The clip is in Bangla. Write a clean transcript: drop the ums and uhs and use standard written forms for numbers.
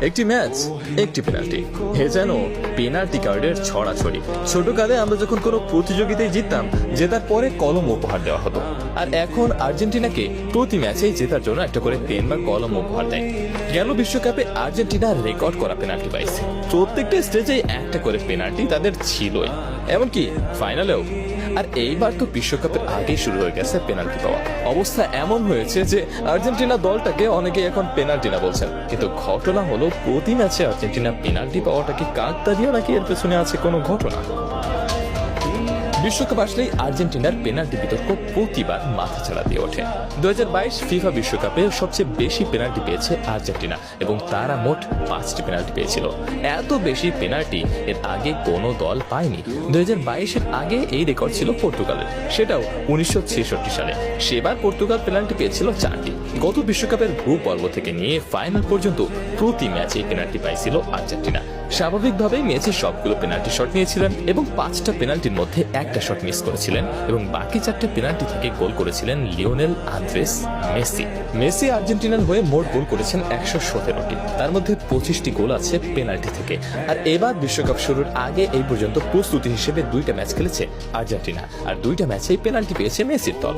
একটি ম্যাচ, একটি পেনাল্টি, এ যেন পেনাল্টি কার্ডের ছড়াছড়ি। ছোটকালে আমরা যখন কোনো প্রতিযোগিতায় জিততাম, জেতার পরে কলম উপহার দেওয়া হতো, আর এখন আর্জেন্টিনাকে প্রতি ম্যাচেই জেতার জন্য একটা করে পেন বা কলম উপহার দেয়। গেল বিশ্বকাপে আর্জেন্টিনা রেকর্ড করা পেনাল্টি পাইছে, প্রত্যেকটা স্টেজেই একটা করে পেনাল্টি তাদের ছিলই, এমনকি ফাইনালেও। আর এইবার তো বিশ্বকাপের আগেই শুরু হয়ে গেছে পেনাল্টি পাওয়া। অবস্থা এমন হয়েছে যে আর্জেন্টিনা দলটাকে অনেকে এখন পেনাল্টি না বলছেন, কিন্তু ঘটনা হলো প্রতি ম্যাচে আর্জেন্টিনা পেনাল্টি পাওয়াটা কি কাকতালীয় নাকি এর পেছনে আছে কোনো ঘটনা? বিশ্বকাপ আসলেই আর্জেন্টিনার পেনাল্টি বিতর্ক প্রতিবার মাথাচাড়া দিয়ে ওঠে। 2022 ফিফা বিশ্বকাপে সবচেয়ে বেশি পেনাল্টি পেয়েছে আর্জেন্টিনা এবং তারা মোট 5টি পেনাল্টি পেয়েছিল। এত বেশি পেনাল্টি এর আগে কোনো দল পায়নি। 2022-এর আগে এই রেকর্ড ছিল পর্তুগালের, সেটাও 1966 সালে। সেবার পর্তুগাল পেনাল্টি পেয়েছিল 4টি। গত বিশ্বকাপের গ্রুপ পর্ব থেকে নিয়ে ফাইনাল পর্যন্ত প্রতি ম্যাচেই পেনাল্টি পাইছিল আর্জেন্টিনা। স্বাভাবিকভাবেই মেসি সবগুলো পেনাল্টি শট নিয়েছিলেন এবং 5টা পেনাল্টির মধ্যে একটা শট মিস করেছিলেন এবং বাকি 4টে পেনাল্টি থেকে গোল করেছিলেন লিওনেল আন্দ্রেস মেসি। মেসি আর্জেন্টিনার হয়ে মোট গোল করেছেন 117টি, তার মধ্যে 25টি গোল আছে পেনাল্টি থেকে। আর এবার বিশ্বকাপ শুরুর আগে এই পর্যন্ত প্রস্তুতি হিসেবে 2টা ম্যাচ খেলেছে আর্জেন্টিনা, আর 2টা ম্যাচেই পেনাল্টি পেয়েছে মেসির দল।